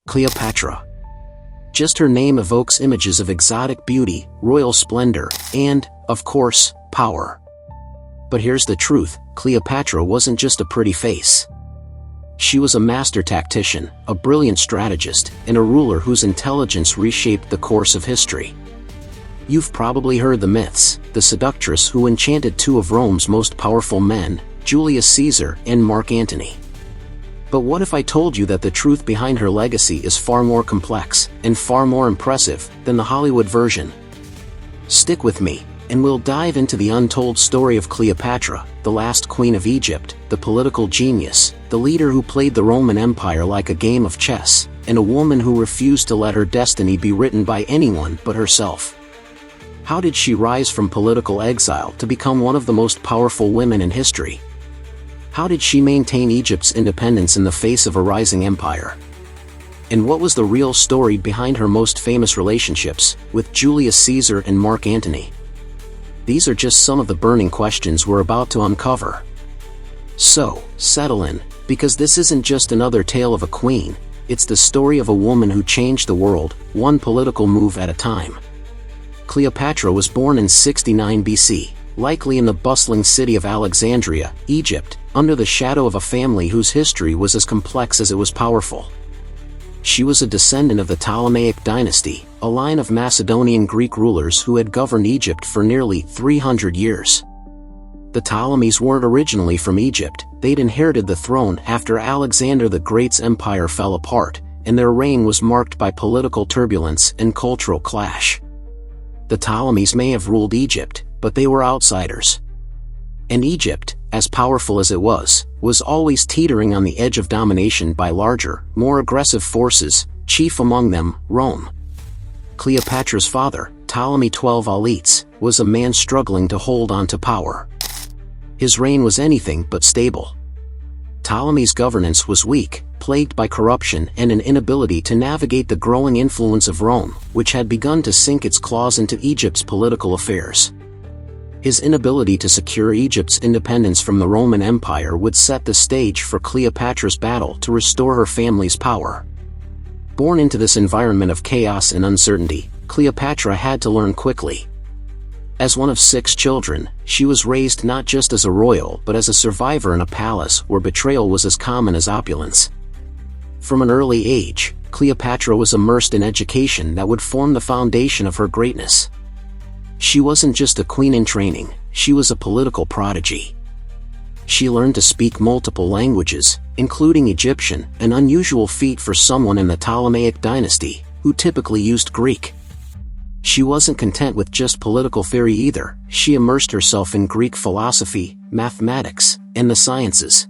Cleopatra. Just her name evokes images of exotic beauty, royal splendor, and, of course, power. But here's the truth, Cleopatra wasn't just a pretty face. She was a master tactician, a brilliant strategist, and a ruler whose intelligence reshaped the course of history. You've probably heard the myths, the seductress who enchanted two of Rome's most powerful men, Julius Caesar and Mark Antony. But what if I told you that the truth behind her legacy is far more complex, and far more impressive, than the Hollywood version? Stick with me, and we'll dive into the untold story of Cleopatra, the last queen of Egypt, the political genius, the leader who played the Roman Empire like a game of chess, and a woman who refused to let her destiny be written by anyone but herself. How did she rise from political exile to become one of the most powerful women in history? How did she maintain Egypt's independence in the face of a rising empire? And what was the real story behind her most famous relationships, with Julius Caesar and Mark Antony? These are just some of the burning questions we're about to uncover. So, settle in, because this isn't just another tale of a queen, it's the story of a woman who changed the world, one political move at a time. Cleopatra was born in 69 BC, likely in the bustling city of Alexandria, Egypt, under the shadow of a family whose history was as complex as it was powerful. She was a descendant of the Ptolemaic dynasty, a line of Macedonian Greek rulers who had governed Egypt for nearly 300 years. The Ptolemies weren't originally from Egypt, they'd inherited the throne after Alexander the Great's empire fell apart, and their reign was marked by political turbulence and cultural clash. The Ptolemies may have ruled Egypt, but they were outsiders. And Egypt, as powerful as it was always teetering on the edge of domination by larger, more aggressive forces, chief among them, Rome. Cleopatra's father, Ptolemy XII Auletes, was a man struggling to hold on to power. His reign was anything but stable. Ptolemy's governance was weak, plagued by corruption and an inability to navigate the growing influence of Rome, which had begun to sink its claws into Egypt's political affairs. His inability to secure Egypt's independence from the Roman Empire would set the stage for Cleopatra's battle to restore her family's power. Born into this environment of chaos and uncertainty, Cleopatra had to learn quickly. As one of 6 children, she was raised not just as a royal but as a survivor in a palace where betrayal was as common as opulence. From an early age, Cleopatra was immersed in education that would form the foundation of her greatness. She wasn't just a queen in training, she was a political prodigy. She learned to speak multiple languages, including Egyptian, an unusual feat for someone in the Ptolemaic dynasty, who typically used Greek. She wasn't content with just political theory either, she immersed herself in Greek philosophy, mathematics, and the sciences.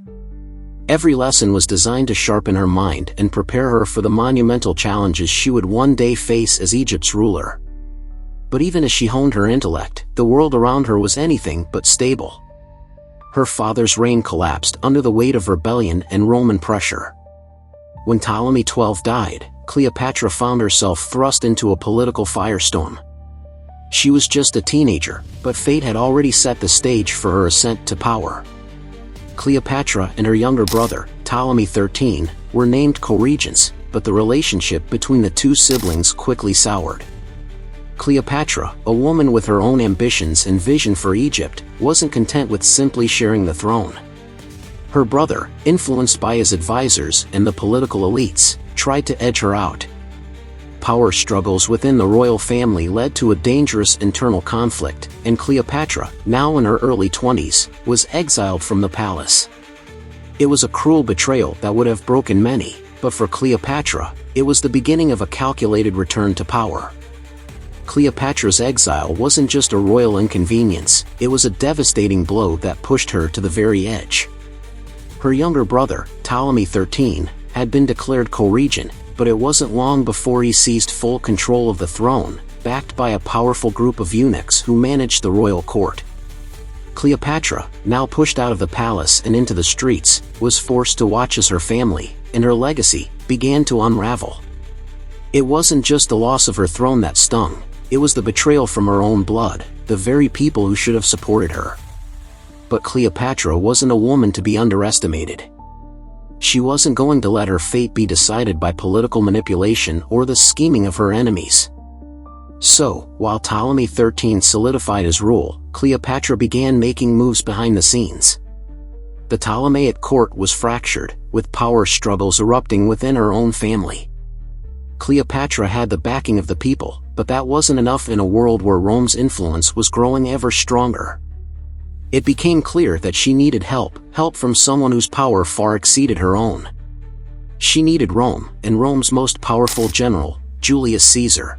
Every lesson was designed to sharpen her mind and prepare her for the monumental challenges she would one day face as Egypt's ruler. But even as she honed her intellect, the world around her was anything but stable. Her father's reign collapsed under the weight of rebellion and Roman pressure. When Ptolemy XII died, Cleopatra found herself thrust into a political firestorm. She was just a teenager, but fate had already set the stage for her ascent to power. Cleopatra and her younger brother, Ptolemy XIII, were named co-regents, but the relationship between the two siblings quickly soured. Cleopatra, a woman with her own ambitions and vision for Egypt, wasn't content with simply sharing the throne. Her brother, influenced by his advisors and the political elites, tried to edge her out. Power struggles within the royal family led to a dangerous internal conflict, and Cleopatra, now in her early 20s, was exiled from the palace. It was a cruel betrayal that would have broken many, but for Cleopatra, it was the beginning of a calculated return to power. Cleopatra's exile wasn't just a royal inconvenience, it was a devastating blow that pushed her to the very edge. Her younger brother, Ptolemy XIII, had been declared co-regent, but it wasn't long before he seized full control of the throne, backed by a powerful group of eunuchs who managed the royal court. Cleopatra, now pushed out of the palace and into the streets, was forced to watch as her family, and her legacy, began to unravel. It wasn't just the loss of her throne that stung, it was the betrayal from her own blood, the very people who should have supported her. But Cleopatra wasn't a woman to be underestimated. She wasn't going to let her fate be decided by political manipulation or the scheming of her enemies. So, while Ptolemy XIII solidified his rule, Cleopatra began making moves behind the scenes. The Ptolemaic court was fractured, with power struggles erupting within her own family. Cleopatra had the backing of the people, but that wasn't enough in a world where Rome's influence was growing ever stronger. It became clear that she needed help from someone whose power far exceeded her own. She needed Rome, and Rome's most powerful general, Julius Caesar.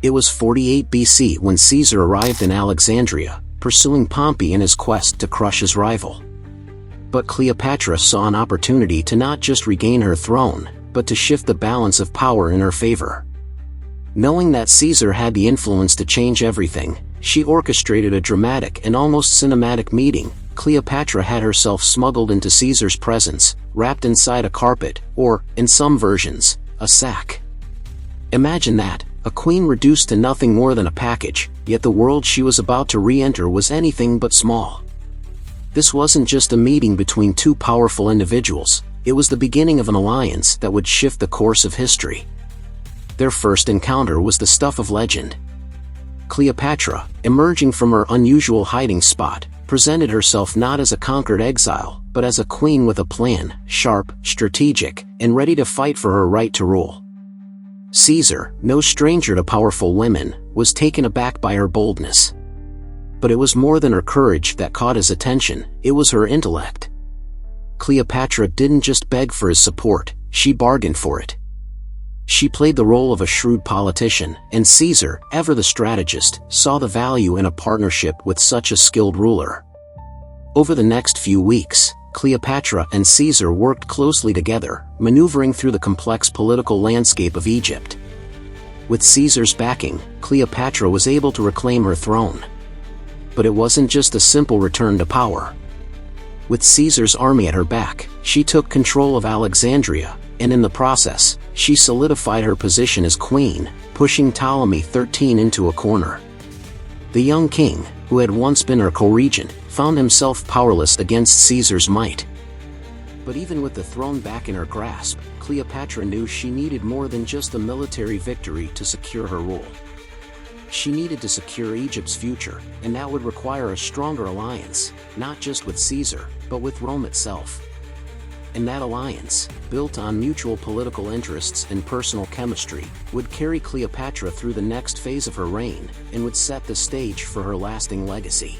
It was 48 BC when Caesar arrived in Alexandria, pursuing Pompey in his quest to crush his rival. But Cleopatra saw an opportunity to not just regain her throne, but to shift the balance of power in her favor. Knowing that Caesar had the influence to change everything, she orchestrated a dramatic and almost cinematic meeting. Cleopatra had herself smuggled into Caesar's presence, wrapped inside a carpet, or, in some versions, a sack. Imagine that, a queen reduced to nothing more than a package, yet the world she was about to re-enter was anything but small. This wasn't just a meeting between two powerful individuals, it was the beginning of an alliance that would shift the course of history. Their first encounter was the stuff of legend. Cleopatra, emerging from her unusual hiding spot, presented herself not as a conquered exile, but as a queen with a plan, sharp, strategic, and ready to fight for her right to rule. Caesar, no stranger to powerful women, was taken aback by her boldness. But it was more than her courage that caught his attention, it was her intellect. Cleopatra didn't just beg for his support, she bargained for it. She played the role of a shrewd politician, and Caesar, ever the strategist, saw the value in a partnership with such a skilled ruler. Over the next few weeks, Cleopatra and Caesar worked closely together, maneuvering through the complex political landscape of Egypt. With Caesar's backing, Cleopatra was able to reclaim her throne. But it wasn't just a simple return to power. With Caesar's army at her back, she took control of Alexandria, and in the process, she solidified her position as queen, pushing Ptolemy XIII into a corner. The young king, who had once been her co-regent, found himself powerless against Caesar's might. But even with the throne back in her grasp, Cleopatra knew she needed more than just a military victory to secure her rule. She needed to secure Egypt's future, and that would require a stronger alliance, not just with Caesar, but with Rome itself. And that alliance, built on mutual political interests and personal chemistry, would carry Cleopatra through the next phase of her reign, and would set the stage for her lasting legacy.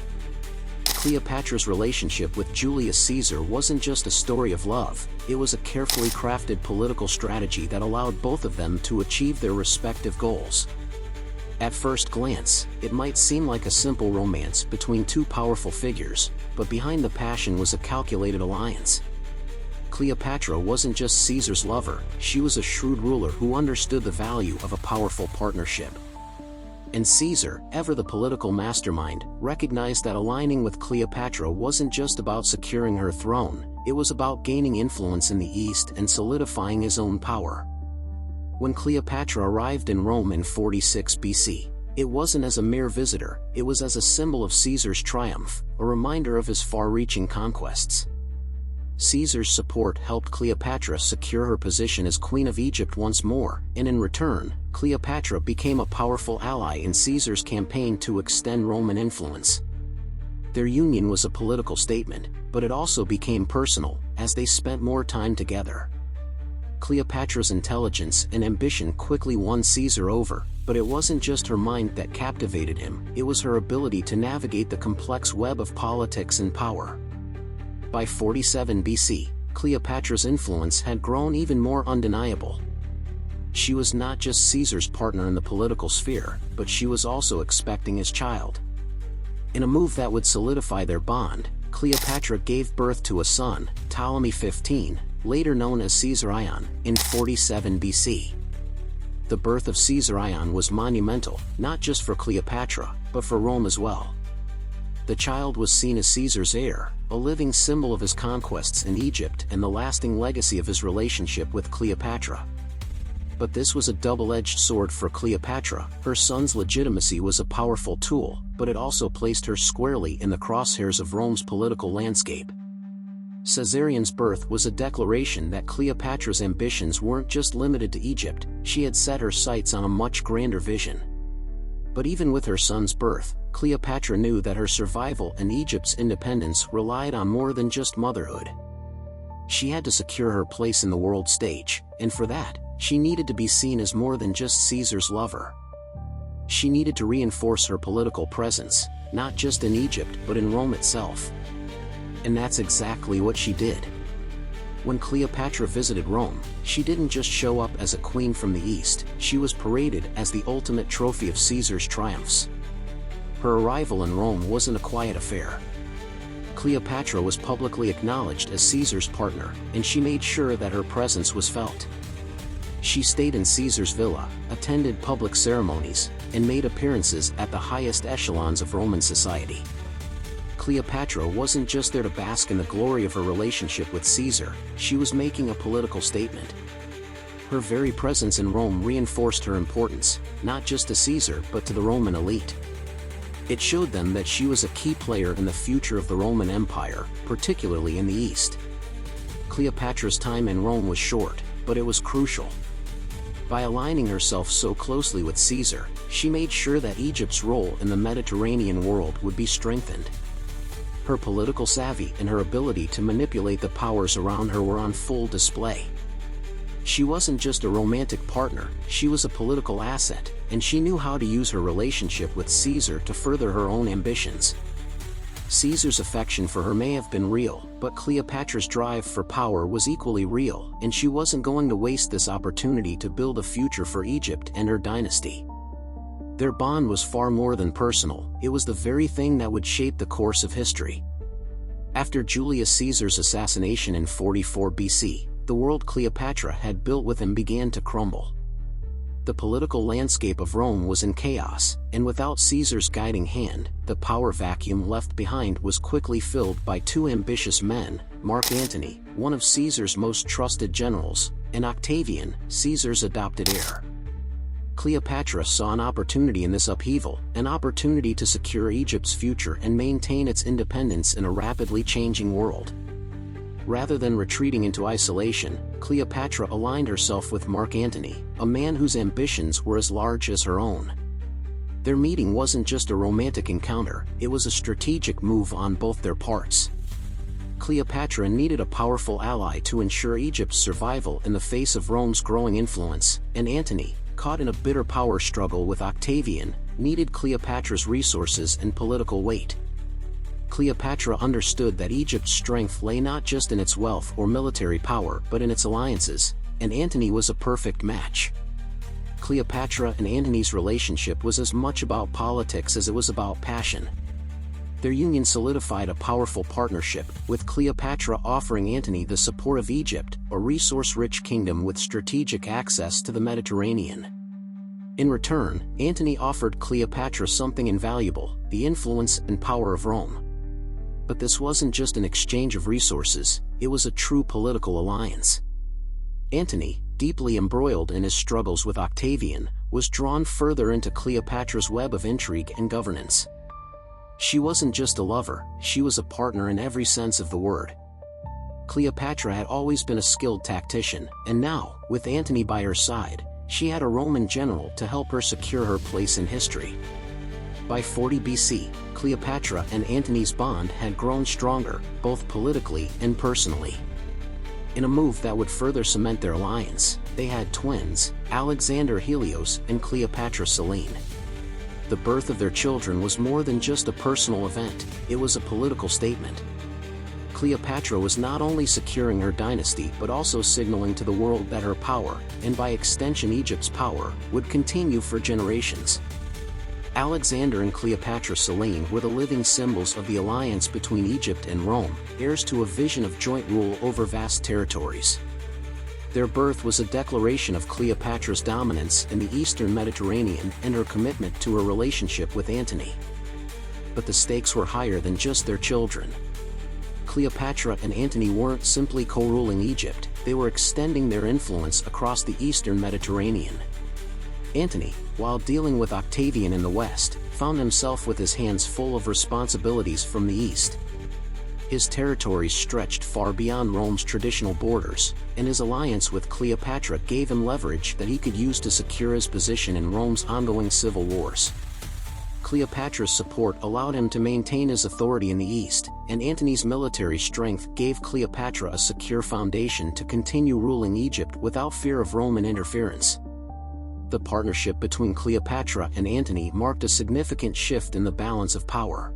Cleopatra's relationship with Julius Caesar wasn't just a story of love, it was a carefully crafted political strategy that allowed both of them to achieve their respective goals. At first glance, it might seem like a simple romance between two powerful figures, but behind the passion was a calculated alliance. Cleopatra wasn't just Caesar's lover, she was a shrewd ruler who understood the value of a powerful partnership. And Caesar, ever the political mastermind, recognized that aligning with Cleopatra wasn't just about securing her throne, it was about gaining influence in the East and solidifying his own power. When Cleopatra arrived in Rome in 46 BC, it wasn't as a mere visitor, it was as a symbol of Caesar's triumph, a reminder of his far-reaching conquests. Caesar's support helped Cleopatra secure her position as Queen of Egypt once more, and in return, Cleopatra became a powerful ally in Caesar's campaign to extend Roman influence. Their union was a political statement, but it also became personal, as they spent more time together. Cleopatra's intelligence and ambition quickly won Caesar over, but it wasn't just her mind that captivated him, it was her ability to navigate the complex web of politics and power. By 47 BC, Cleopatra's influence had grown even more undeniable. She was not just Caesar's partner in the political sphere, but she was also expecting his child. In a move that would solidify their bond, Cleopatra gave birth to a son, Ptolemy XV, later known as Caesarion, in 47 BC. The birth of Caesarion was monumental, not just for Cleopatra, but for Rome as well. The child was seen as Caesar's heir, a living symbol of his conquests in Egypt and the lasting legacy of his relationship with Cleopatra. But this was a double-edged sword for Cleopatra. Her son's legitimacy was a powerful tool, but it also placed her squarely in the crosshairs of Rome's political landscape. Caesarion's birth was a declaration that Cleopatra's ambitions weren't just limited to Egypt, she had set her sights on a much grander vision. But even with her son's birth, Cleopatra knew that her survival and Egypt's independence relied on more than just motherhood. She had to secure her place in the world stage, and for that, she needed to be seen as more than just Caesar's lover. She needed to reinforce her political presence, not just in Egypt but in Rome itself. And that's exactly what she did. When Cleopatra visited Rome, she didn't just show up as a queen from the East, she was paraded as the ultimate trophy of Caesar's triumphs. Her arrival in Rome wasn't a quiet affair. Cleopatra was publicly acknowledged as Caesar's partner, and she made sure that her presence was felt. She stayed in Caesar's villa, attended public ceremonies, and made appearances at the highest echelons of Roman society. Cleopatra wasn't just there to bask in the glory of her relationship with Caesar, she was making a political statement. Her very presence in Rome reinforced her importance, not just to Caesar but to the Roman elite. It showed them that she was a key player in the future of the Roman Empire, particularly in the East. Cleopatra's time in Rome was short, but it was crucial. By aligning herself so closely with Caesar, she made sure that Egypt's role in the Mediterranean world would be strengthened. Her political savvy and her ability to manipulate the powers around her were on full display. She wasn't just a romantic partner, she was a political asset, and she knew how to use her relationship with Caesar to further her own ambitions. Caesar's affection for her may have been real, but Cleopatra's drive for power was equally real, and she wasn't going to waste this opportunity to build a future for Egypt and her dynasty. Their bond was far more than personal, it was the very thing that would shape the course of history. After Julius Caesar's assassination in 44 BC, the world Cleopatra had built with him began to crumble. The political landscape of Rome was in chaos, and without Caesar's guiding hand, the power vacuum left behind was quickly filled by two ambitious men, Mark Antony, one of Caesar's most trusted generals, and Octavian, Caesar's adopted heir. Cleopatra saw an opportunity in this upheaval, an opportunity to secure Egypt's future and maintain its independence in a rapidly changing world. Rather than retreating into isolation, Cleopatra aligned herself with Mark Antony, a man whose ambitions were as large as her own. Their meeting wasn't just a romantic encounter, it was a strategic move on both their parts. Cleopatra needed a powerful ally to ensure Egypt's survival in the face of Rome's growing influence, and Antony, caught in a bitter power struggle with Octavian, needed Cleopatra's resources and political weight. Cleopatra understood that Egypt's strength lay not just in its wealth or military power but in its alliances, and Antony was a perfect match. Cleopatra and Antony's relationship was as much about politics as it was about passion. Their union solidified a powerful partnership, with Cleopatra offering Antony the support of Egypt, a resource-rich kingdom with strategic access to the Mediterranean. In return, Antony offered Cleopatra something invaluable, the influence and power of Rome. But this wasn't just an exchange of resources, it was a true political alliance. Antony, deeply embroiled in his struggles with Octavian, was drawn further into Cleopatra's web of intrigue and governance. She wasn't just a lover, she was a partner in every sense of the word. Cleopatra had always been a skilled tactician, and now, with Antony by her side, she had a Roman general to help her secure her place in history. By 40 BC, Cleopatra and Antony's bond had grown stronger, both politically and personally. In a move that would further cement their alliance, they had twins, Alexander Helios and Cleopatra Selene. The birth of their children was more than just a personal event, it was a political statement. Cleopatra was not only securing her dynasty but also signaling to the world that her power, and by extension Egypt's power, would continue for generations. Alexander and Cleopatra Selene were the living symbols of the alliance between Egypt and Rome, heirs to a vision of joint rule over vast territories. Their birth was a declaration of Cleopatra's dominance in the eastern Mediterranean and her commitment to her relationship with Antony. But the stakes were higher than just their children. Cleopatra and Antony weren't simply co-ruling Egypt, they were extending their influence across the eastern Mediterranean. Antony, while dealing with Octavian in the west, found himself with his hands full of responsibilities from the east. His territories stretched far beyond Rome's traditional borders, and his alliance with Cleopatra gave him leverage that he could use to secure his position in Rome's ongoing civil wars. Cleopatra's support allowed him to maintain his authority in the east, and Antony's military strength gave Cleopatra a secure foundation to continue ruling Egypt without fear of Roman interference. The partnership between Cleopatra and Antony marked a significant shift in the balance of power.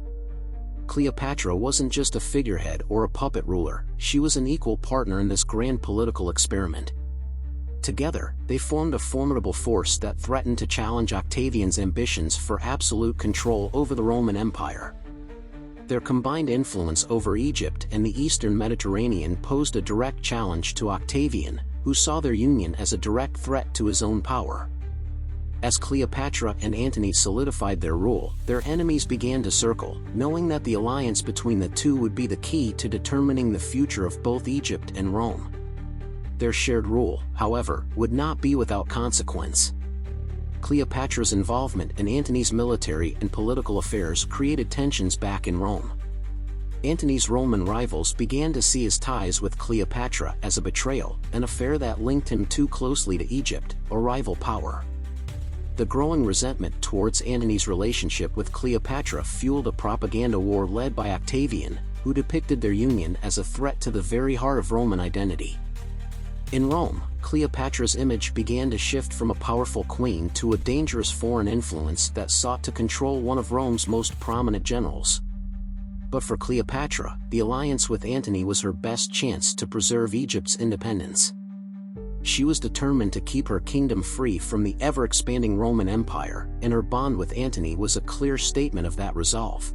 Cleopatra wasn't just a figurehead or a puppet ruler, she was an equal partner in this grand political experiment. Together, they formed a formidable force that threatened to challenge Octavian's ambitions for absolute control over the Roman Empire. Their combined influence over Egypt and the eastern Mediterranean posed a direct challenge to Octavian, who saw their union as a direct threat to his own power. As Cleopatra and Antony solidified their rule, their enemies began to circle, knowing that the alliance between the two would be the key to determining the future of both Egypt and Rome. Their shared rule, however, would not be without consequence. Cleopatra's involvement in Antony's military and political affairs created tensions back in Rome. Antony's Roman rivals began to see his ties with Cleopatra as a betrayal, an affair that linked him too closely to Egypt, a rival power. The growing resentment towards Antony's relationship with Cleopatra fueled a propaganda war led by Octavian, who depicted their union as a threat to the very heart of Roman identity. In Rome, Cleopatra's image began to shift from a powerful queen to a dangerous foreign influence that sought to control one of Rome's most prominent generals. But for Cleopatra, the alliance with Antony was her best chance to preserve Egypt's independence. She was determined to keep her kingdom free from the ever-expanding Roman Empire, and her bond with Antony was a clear statement of that resolve.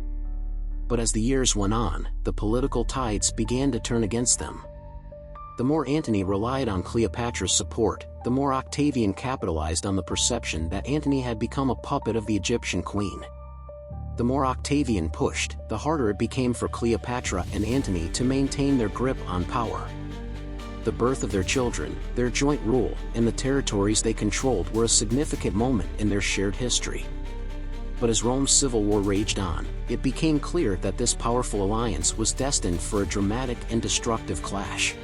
But as the years went on, the political tides began to turn against them. The more Antony relied on Cleopatra's support, the more Octavian capitalized on the perception that Antony had become a puppet of the Egyptian queen. The more Octavian pushed, the harder it became for Cleopatra and Antony to maintain their grip on power. The birth of their children, their joint rule, and the territories they controlled were a significant moment in their shared history. But as Rome's civil war raged on, it became clear that this powerful alliance was destined for a dramatic and destructive clash.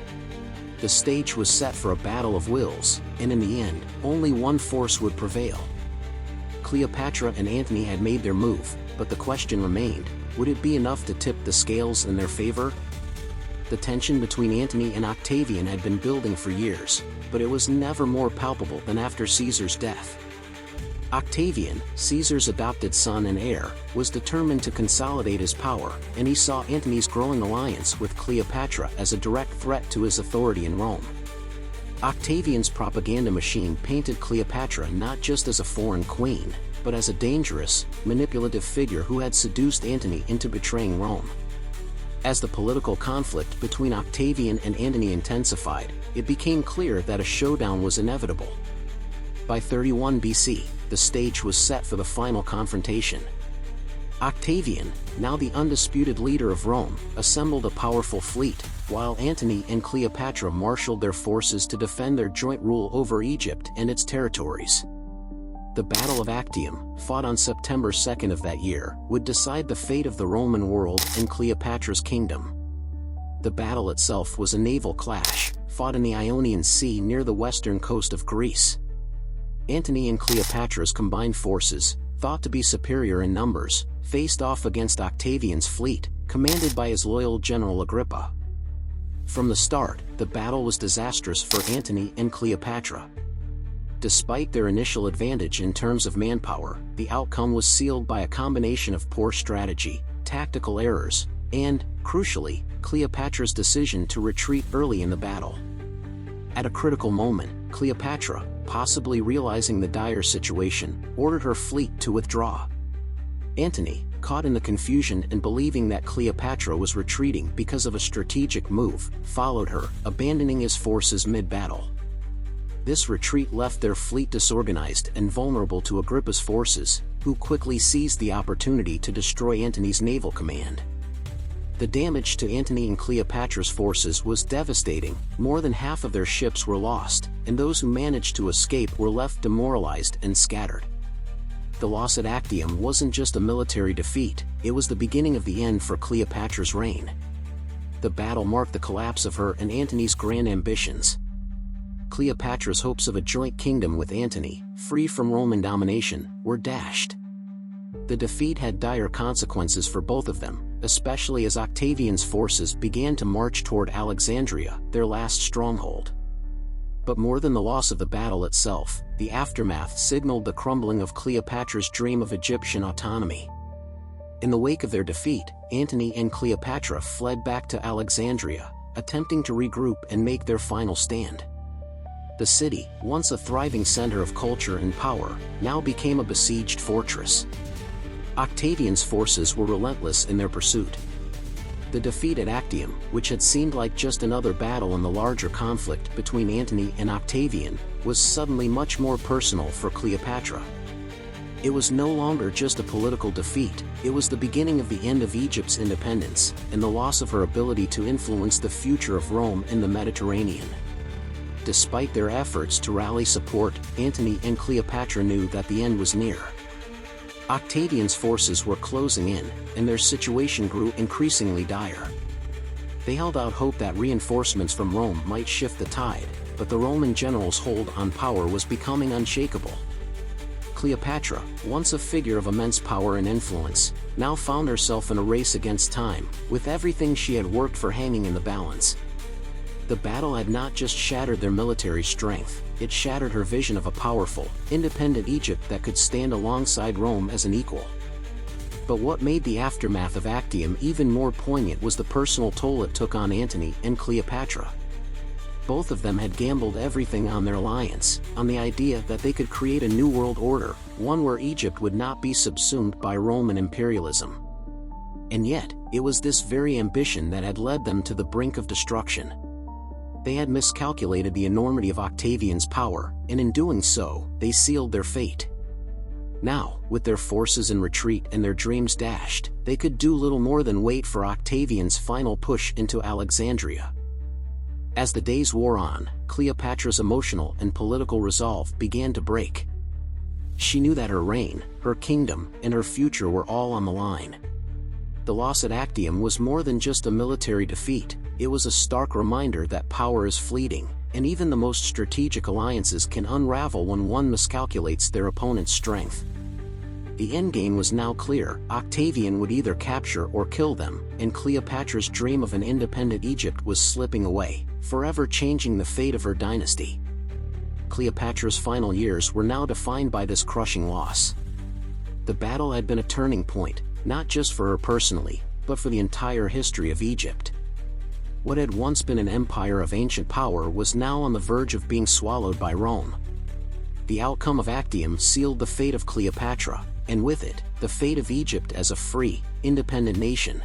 The stage was set for a battle of wills, and in the end, only one force would prevail. Cleopatra and Antony had made their move, but the question remained, would it be enough to tip the scales in their favor? The tension between Antony and Octavian had been building for years, but it was never more palpable than after Caesar's death. Octavian, Caesar's adopted son and heir, was determined to consolidate his power, and he saw Antony's growing alliance with Cleopatra as a direct threat to his authority in Rome. Octavian's propaganda machine painted Cleopatra not just as a foreign queen, but as a dangerous, manipulative figure who had seduced Antony into betraying Rome. As the political conflict between Octavian and Antony intensified, it became clear that a showdown was inevitable. By 31 BC, the stage was set for the final confrontation. Octavian, now the undisputed leader of Rome, assembled a powerful fleet, while Antony and Cleopatra marshaled their forces to defend their joint rule over Egypt and its territories. The Battle of Actium, fought on September 2 of that year, would decide the fate of the Roman world and Cleopatra's kingdom. The battle itself was a naval clash, fought in the Ionian Sea near the western coast of Greece. Antony and Cleopatra's combined forces, thought to be superior in numbers, faced off against Octavian's fleet, commanded by his loyal general Agrippa. From the start, the battle was disastrous for Antony and Cleopatra. Despite their initial advantage in terms of manpower, the outcome was sealed by a combination of poor strategy, tactical errors, and, crucially, Cleopatra's decision to retreat early in the battle. At a critical moment, Cleopatra, possibly realizing the dire situation, ordered her fleet to withdraw. Antony, caught in the confusion and believing that Cleopatra was retreating because of a strategic move, followed her, abandoning his forces mid-battle. This retreat left their fleet disorganized and vulnerable to Agrippa's forces, who quickly seized the opportunity to destroy Antony's naval command. The damage to Antony and Cleopatra's forces was devastating. More than half of their ships were lost, and those who managed to escape were left demoralized and scattered. The loss at Actium wasn't just a military defeat, it was the beginning of the end for Cleopatra's reign. the battle marked the collapse of her and Antony's grand ambitions. Cleopatra's hopes of a joint kingdom with Antony, free from Roman domination, were dashed. The defeat had dire consequences for both of them, especially as Octavian's forces began to march toward Alexandria, their last stronghold. But more than the loss of the battle itself, the aftermath signaled the crumbling of Cleopatra's dream of Egyptian autonomy. In the wake of their defeat, Antony and Cleopatra fled back to Alexandria, attempting to regroup and make their final stand. The city, once a thriving center of culture and power, now became a besieged fortress. Octavian's forces were relentless in their pursuit. The defeat at Actium, which had seemed like just another battle in the larger conflict between Antony and Octavian, was suddenly much more personal for Cleopatra. It was no longer just a political defeat, it was the beginning of the end of Egypt's independence, and the loss of her ability to influence the future of Rome in the Mediterranean. Despite their efforts to rally support, Antony and Cleopatra knew that the end was near. Octavian's forces were closing in, and their situation grew increasingly dire. They held out hope that reinforcements from Rome might shift the tide, but the Roman general's hold on power was becoming unshakable. Cleopatra, once a figure of immense power and influence, now found herself in a race against time, with everything she had worked for hanging in the balance. The battle had not just shattered their military strength, it shattered her vision of a powerful, independent Egypt that could stand alongside Rome as an equal. But what made the aftermath of Actium even more poignant was the personal toll it took on Antony and Cleopatra. Both of them had gambled everything on their alliance, on the idea that they could create a new world order, one where Egypt would not be subsumed by Roman imperialism. And yet, it was this very ambition that had led them to the brink of destruction. They had miscalculated the enormity of Octavian's power, and in doing so, they sealed their fate. Now, with their forces in retreat and their dreams dashed, they could do little more than wait for Octavian's final push into Alexandria. As the days wore on, Cleopatra's emotional and political resolve began to break. She knew that her reign, her kingdom, and her future were all on the line. The loss at Actium was more than just a military defeat, it was a stark reminder that power is fleeting, and even the most strategic alliances can unravel when one miscalculates their opponent's strength. The endgame was now clear, Octavian would either capture or kill them, and Cleopatra's dream of an independent Egypt was slipping away, forever changing the fate of her dynasty. Cleopatra's final years were now defined by this crushing loss. The battle had been a turning point, not just for her personally, but for the entire history of Egypt. What had once been an empire of ancient power was now on the verge of being swallowed by Rome. The outcome of Actium sealed the fate of Cleopatra, and with it, the fate of Egypt as a free, independent nation.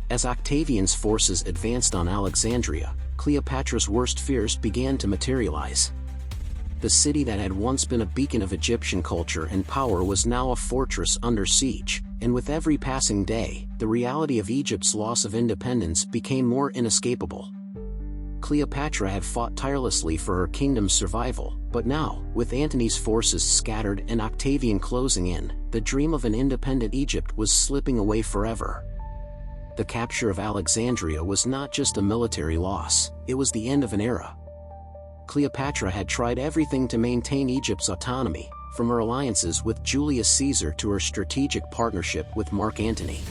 As Octavian's forces advanced on Alexandria, Cleopatra's worst fears began to materialize. The city that had once been a beacon of Egyptian culture and power was now a fortress under siege, and with every passing day, the reality of Egypt's loss of independence became more inescapable. Cleopatra had fought tirelessly for her kingdom's survival, but now, with Antony's forces scattered and Octavian closing in, the dream of an independent Egypt was slipping away forever. The capture of Alexandria was not just a military loss, it was the end of an era. Cleopatra had tried everything to maintain Egypt's autonomy, from her alliances with Julius Caesar to her strategic partnership with Mark Antony.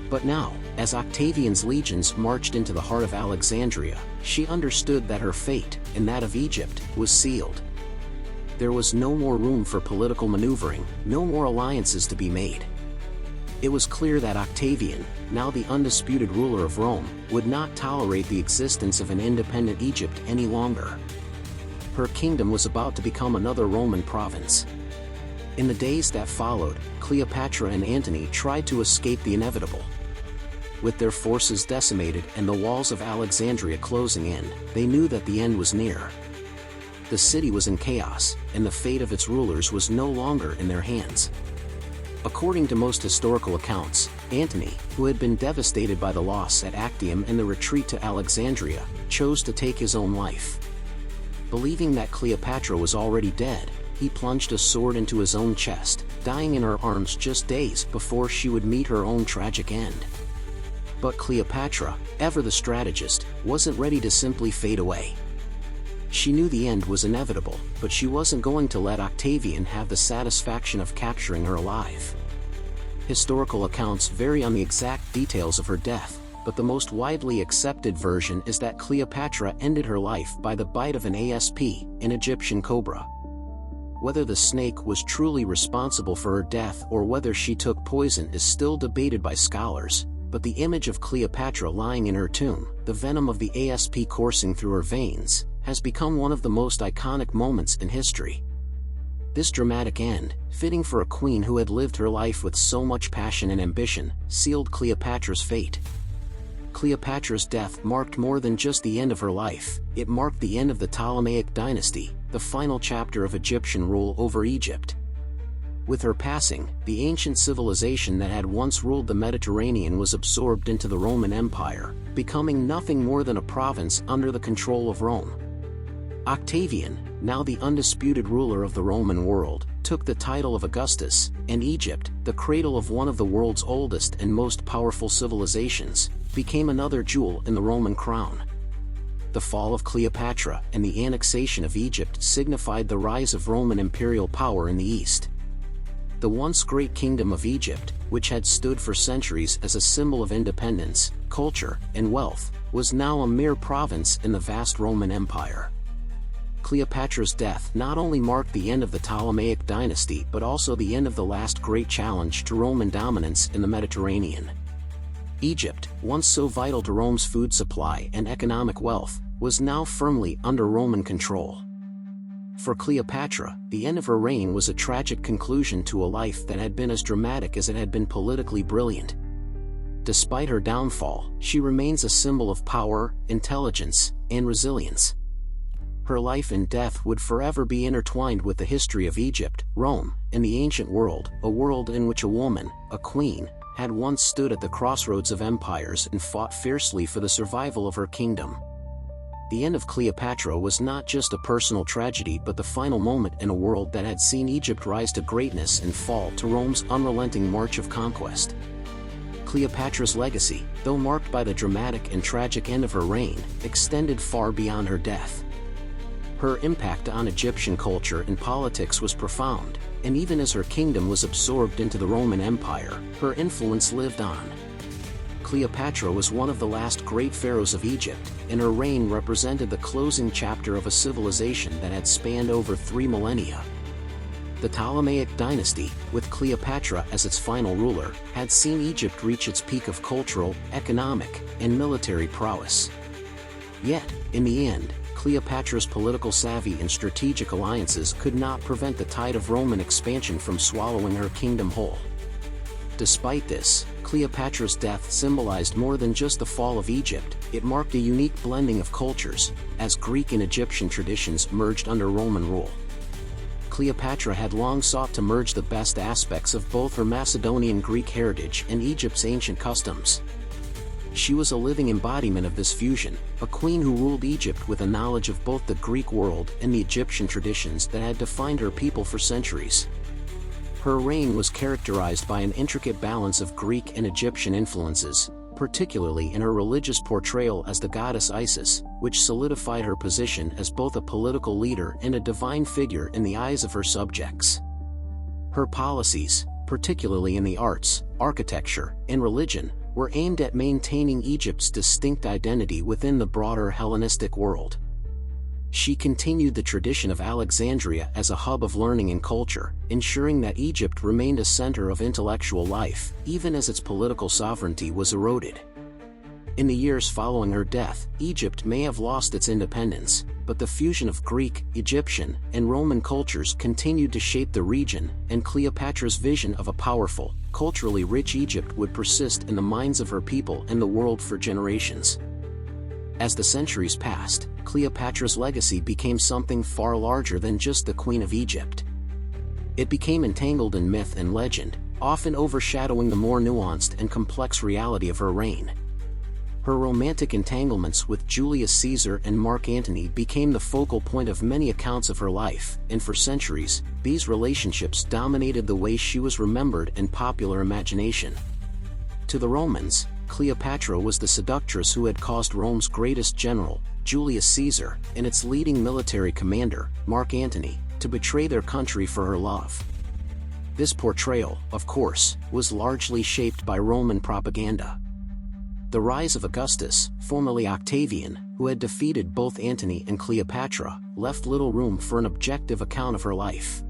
But now, as Octavian's legions marched into the heart of Alexandria, she understood that her fate, and that of Egypt, was sealed. There was no more room for political maneuvering, no more alliances to be made. It was clear that Octavian, now the undisputed ruler of Rome, would not tolerate the existence of an independent Egypt any longer. Her kingdom was about to become another Roman province. In the days that followed, Cleopatra and Antony tried to escape the inevitable. With their forces decimated and the walls of Alexandria closing in, they knew that the end was near. The city was in chaos, and the fate of its rulers was no longer in their hands. According to most historical accounts, Antony, who had been devastated by the loss at Actium and the retreat to Alexandria, chose to take his own life. Believing that Cleopatra was already dead, he plunged a sword into his own chest, dying in her arms just days before she would meet her own tragic end. But Cleopatra, ever the strategist, wasn't ready to simply fade away. She knew the end was inevitable, but she wasn't going to let Octavian have the satisfaction of capturing her alive. Historical accounts vary on the exact details of her death, but the most widely accepted version is that Cleopatra ended her life by the bite of an asp, an Egyptian cobra. Whether the snake was truly responsible for her death or whether she took poison is still debated by scholars, but the image of Cleopatra lying in her tomb, the venom of the asp coursing through her veins, has become one of the most iconic moments in history. This dramatic end, fitting for a queen who had lived her life with so much passion and ambition, sealed Cleopatra's fate. Cleopatra's death marked more than just the end of her life, it marked the end of the Ptolemaic dynasty, the final chapter of Egyptian rule over Egypt. With her passing, the ancient civilization that had once ruled the Mediterranean was absorbed into the Roman Empire, becoming nothing more than a province under the control of Rome. Octavian, now the undisputed ruler of the Roman world, took the title of Augustus, and Egypt, the cradle of one of the world's oldest and most powerful civilizations, became another jewel in the Roman crown. The fall of Cleopatra and the annexation of Egypt signified the rise of Roman imperial power in the East. The once great kingdom of Egypt, which had stood for centuries as a symbol of independence, culture, and wealth, was now a mere province in the vast Roman Empire. Cleopatra's death not only marked the end of the Ptolemaic dynasty but also the end of the last great challenge to Roman dominance in the Mediterranean. Egypt, once so vital to Rome's food supply and economic wealth, was now firmly under Roman control. For Cleopatra, the end of her reign was a tragic conclusion to a life that had been as dramatic as it had been politically brilliant. Despite her downfall, she remains a symbol of power, intelligence, and resilience. Her life and death would forever be intertwined with the history of Egypt, Rome, and the ancient world, a world in which a woman, a queen, had once stood at the crossroads of empires and fought fiercely for the survival of her kingdom. The end of Cleopatra was not just a personal tragedy but the final moment in a world that had seen Egypt rise to greatness and fall to Rome's unrelenting march of conquest. Cleopatra's legacy, though marked by the dramatic and tragic end of her reign, extended far beyond her death. Her impact on Egyptian culture and politics was profound, and even as her kingdom was absorbed into the Roman Empire, her influence lived on. Cleopatra was one of the last great pharaohs of Egypt, and her reign represented the closing chapter of a civilization that had spanned over 3 millennia. The Ptolemaic dynasty, with Cleopatra as its final ruler, had seen Egypt reach its peak of cultural, economic, and military prowess. Yet, in the end, Cleopatra's political savvy and strategic alliances could not prevent the tide of Roman expansion from swallowing her kingdom whole. Despite this, Cleopatra's death symbolized more than just the fall of Egypt, it marked a unique blending of cultures, as Greek and Egyptian traditions merged under Roman rule. Cleopatra had long sought to merge the best aspects of both her Macedonian Greek heritage and Egypt's ancient customs. She was a living embodiment of this fusion, a queen who ruled Egypt with a knowledge of both the Greek world and the Egyptian traditions that had defined her people for centuries. Her reign was characterized by an intricate balance of Greek and Egyptian influences, particularly in her religious portrayal as the goddess Isis, which solidified her position as both a political leader and a divine figure in the eyes of her subjects. Her policies, particularly in the arts, architecture, and religion, were aimed at maintaining Egypt's distinct identity within the broader Hellenistic world. She continued the tradition of Alexandria as a hub of learning and culture, ensuring that Egypt remained a center of intellectual life, even as its political sovereignty was eroded. In the years following her death, Egypt may have lost its independence, but the fusion of Greek, Egyptian, and Roman cultures continued to shape the region, and Cleopatra's vision of a powerful, culturally rich Egypt would persist in the minds of her people and the world for generations. As the centuries passed, Cleopatra's legacy became something far larger than just the Queen of Egypt. It became entangled in myth and legend, often overshadowing the more nuanced and complex reality of her reign. Her romantic entanglements with Julius Caesar and Mark Antony became the focal point of many accounts of her life, and for centuries, these relationships dominated the way she was remembered in popular imagination. To the Romans, Cleopatra was the seductress who had caused Rome's greatest general, Julius Caesar, and its leading military commander, Mark Antony, to betray their country for her love. This portrayal, of course, was largely shaped by Roman propaganda. The rise of Augustus, formerly Octavian, who had defeated both Antony and Cleopatra, left little room for an objective account of her life.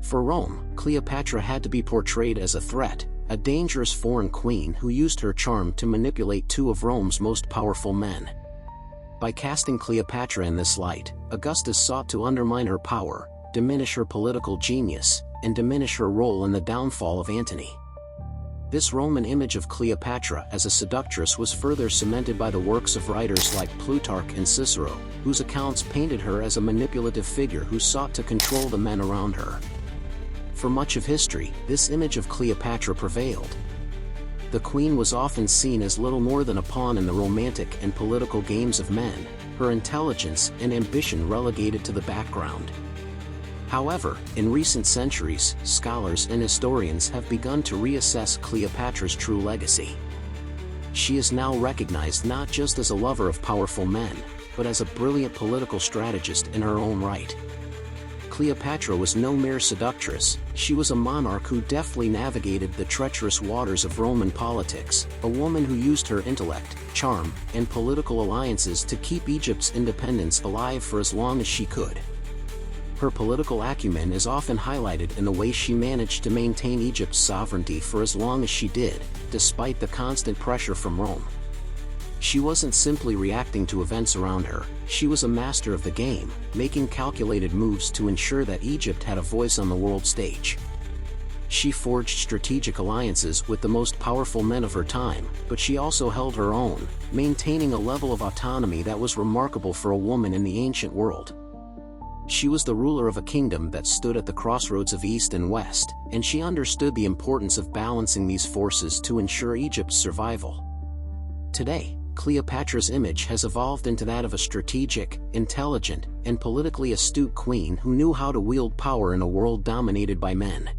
For Rome, Cleopatra had to be portrayed as a threat, a dangerous foreign queen who used her charm to manipulate two of Rome's most powerful men. By casting Cleopatra in this light, Augustus sought to undermine her power, diminish her political genius, and diminish her role in the downfall of Antony. This Roman image of Cleopatra as a seductress was further cemented by the works of writers like Plutarch and Cicero, whose accounts painted her as a manipulative figure who sought to control the men around her. For much of history, this image of Cleopatra prevailed. The queen was often seen as little more than a pawn in the romantic and political games of men, her intelligence and ambition relegated to the background. However, in recent centuries, scholars and historians have begun to reassess Cleopatra's true legacy. She is now recognized not just as a lover of powerful men, but as a brilliant political strategist in her own right. Cleopatra was no mere seductress, she was a monarch who deftly navigated the treacherous waters of Roman politics, a woman who used her intellect, charm, and political alliances to keep Egypt's independence alive for as long as she could. Her political acumen is often highlighted in the way she managed to maintain Egypt's sovereignty for as long as she did, despite the constant pressure from Rome. She wasn't simply reacting to events around her, she was a master of the game, making calculated moves to ensure that Egypt had a voice on the world stage. She forged strategic alliances with the most powerful men of her time, but she also held her own, maintaining a level of autonomy that was remarkable for a woman in the ancient world. She was the ruler of a kingdom that stood at the crossroads of East and West, and she understood the importance of balancing these forces to ensure Egypt's survival. Today, Cleopatra's image has evolved into that of a strategic, intelligent, and politically astute queen who knew how to wield power in a world dominated by men.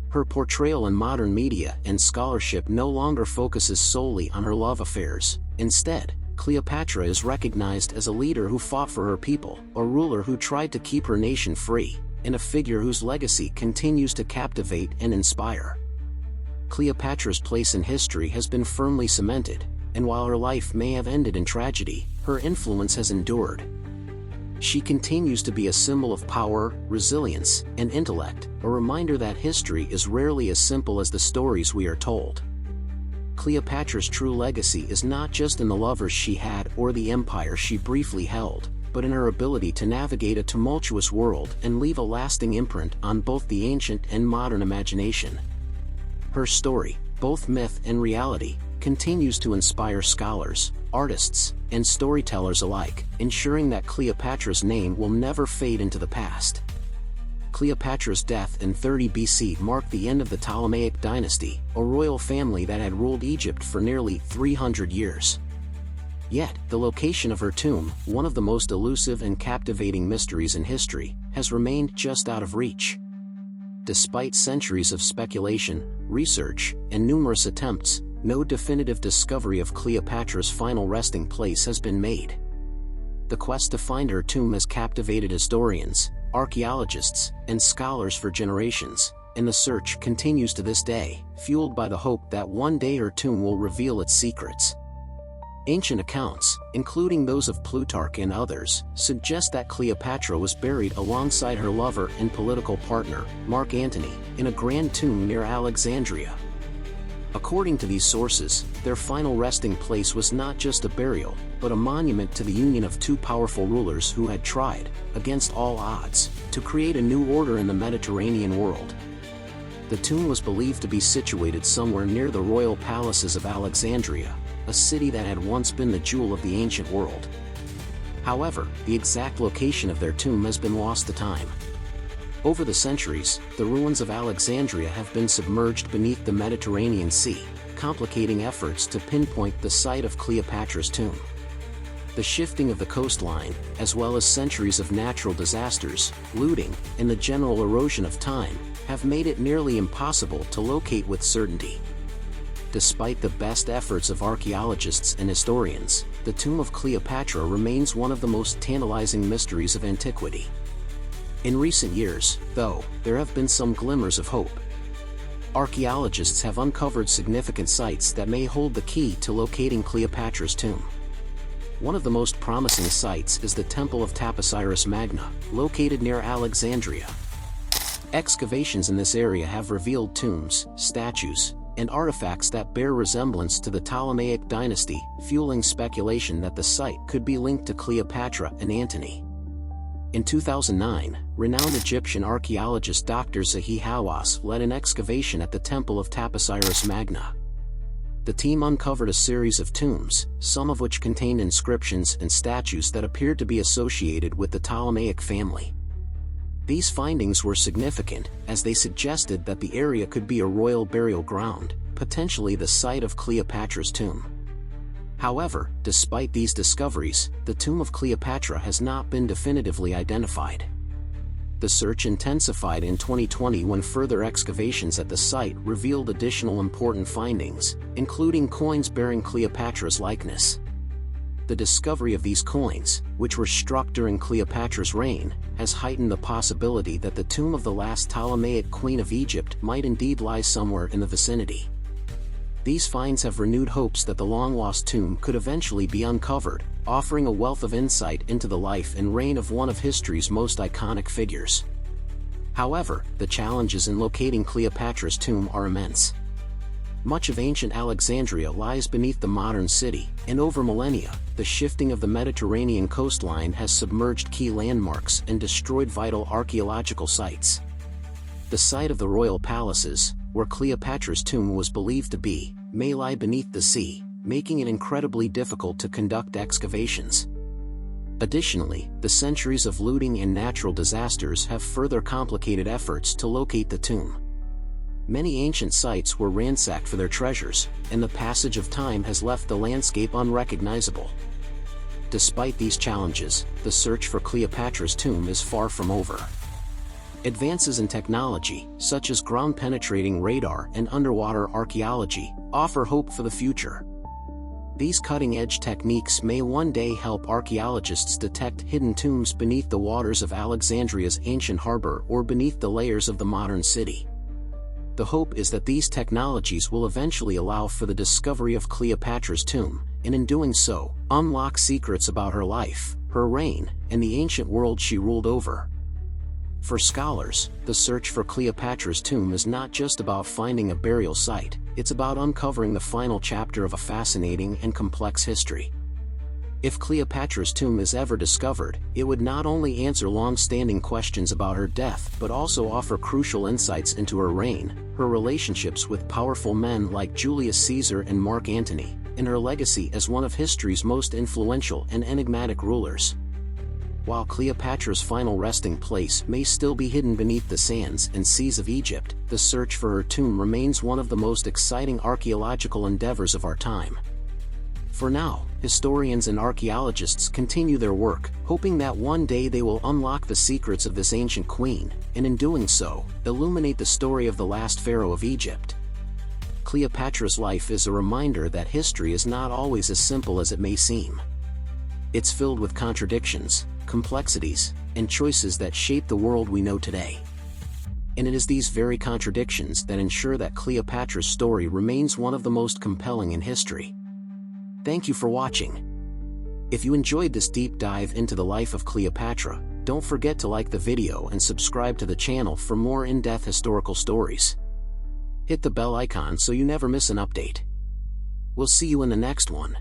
Her portrayal in modern media and scholarship no longer focuses solely on her love affairs. Instead, Cleopatra is recognized as a leader who fought for her people, a ruler who tried to keep her nation free, and a figure whose legacy continues to captivate and inspire. Cleopatra's place in history has been firmly cemented, and while her life may have ended in tragedy, her influence has endured. She continues to be a symbol of power, resilience, and intellect, a reminder that history is rarely as simple as the stories we are told. Cleopatra's true legacy is not just in the lovers she had or the empire she briefly held, but in her ability to navigate a tumultuous world and leave a lasting imprint on both the ancient and modern imagination. Her story, both myth and reality, continues to inspire scholars, artists, and storytellers alike, ensuring that Cleopatra's name will never fade into the past. Cleopatra's death in 30 BC marked the end of the Ptolemaic dynasty, a royal family that had ruled Egypt for nearly 300 years. Yet, the location of her tomb, one of the most elusive and captivating mysteries in history, has remained just out of reach. Despite centuries of speculation, research, and numerous attempts, no definitive discovery of Cleopatra's final resting place has been made. The quest to find her tomb has captivated historians, archaeologists, and scholars for generations, and the search continues to this day, fueled by the hope that one day her tomb will reveal its secrets. Ancient accounts, including those of Plutarch and others, suggest that Cleopatra was buried alongside her lover and political partner, Mark Antony, in a grand tomb near Alexandria. According to these sources, their final resting place was not just a burial, but a monument to the union of two powerful rulers who had tried, against all odds, to create a new order in the Mediterranean world. The tomb was believed to be situated somewhere near the royal palaces of Alexandria, a city that had once been the jewel of the ancient world. However, the exact location of their tomb has been lost to time. Over the centuries, the ruins of Alexandria have been submerged beneath the Mediterranean Sea, complicating efforts to pinpoint the site of Cleopatra's tomb. The shifting of the coastline, as well as centuries of natural disasters, looting, and the general erosion of time, have made it nearly impossible to locate with certainty. Despite the best efforts of archaeologists and historians, the tomb of Cleopatra remains one of the most tantalizing mysteries of antiquity. In recent years, though, there have been some glimmers of hope. Archaeologists have uncovered significant sites that may hold the key to locating Cleopatra's tomb. One of the most promising sites is the Temple of Taposiris Magna, located near Alexandria. Excavations in this area have revealed tombs, statues, and artifacts that bear resemblance to the Ptolemaic dynasty, fueling speculation that the site could be linked to Cleopatra and Antony. In 2009, renowned Egyptian archaeologist Dr. Zahi Hawass led an excavation at the Temple of Taposiris Magna. The team uncovered a series of tombs, some of which contained inscriptions and statues that appeared to be associated with the Ptolemaic family. These findings were significant, as they suggested that the area could be a royal burial ground, potentially the site of Cleopatra's tomb. However, despite these discoveries, the tomb of Cleopatra has not been definitively identified. The search intensified in 2020 when further excavations at the site revealed additional important findings, including coins bearing Cleopatra's likeness. The discovery of these coins, which were struck during Cleopatra's reign, has heightened the possibility that the tomb of the last Ptolemaic queen of Egypt might indeed lie somewhere in the vicinity. These finds have renewed hopes that the long-lost tomb could eventually be uncovered, offering a wealth of insight into the life and reign of one of history's most iconic figures. However, the challenges in locating Cleopatra's tomb are immense. Much of ancient Alexandria lies beneath the modern city, and over millennia, the shifting of the Mediterranean coastline has submerged key landmarks and destroyed vital archaeological sites. The site of the royal palaces, where Cleopatra's tomb was believed to be, may lie beneath the sea, making it incredibly difficult to conduct excavations. Additionally, the centuries of looting and natural disasters have further complicated efforts to locate the tomb. Many ancient sites were ransacked for their treasures, and the passage of time has left the landscape unrecognizable. Despite these challenges, the search for Cleopatra's tomb is far from over. Advances in technology, such as ground-penetrating radar and underwater archaeology, offer hope for the future. These cutting-edge techniques may one day help archaeologists detect hidden tombs beneath the waters of Alexandria's ancient harbor or beneath the layers of the modern city. The hope is that these technologies will eventually allow for the discovery of Cleopatra's tomb, and in doing so, unlock secrets about her life, her reign, and the ancient world she ruled over. For scholars, the search for Cleopatra's tomb is not just about finding a burial site, it's about uncovering the final chapter of a fascinating and complex history. If Cleopatra's tomb is ever discovered, it would not only answer long-standing questions about her death but also offer crucial insights into her reign, her relationships with powerful men like Julius Caesar and Mark Antony, and her legacy as one of history's most influential and enigmatic rulers. While Cleopatra's final resting place may still be hidden beneath the sands and seas of Egypt, the search for her tomb remains one of the most exciting archaeological endeavors of our time. For now, historians and archaeologists continue their work, hoping that one day they will unlock the secrets of this ancient queen, and in doing so, illuminate the story of the last pharaoh of Egypt. Cleopatra's life is a reminder that history is not always as simple as it may seem. It's filled with contradictions, complexities, and choices that shape the world we know today. And it is these very contradictions that ensure that Cleopatra's story remains one of the most compelling in history. Thank you for watching. If you enjoyed this deep dive into the life of Cleopatra, don't forget to like the video and subscribe to the channel for more in-depth historical stories. Hit the bell icon so you never miss an update. We'll see you in the next one.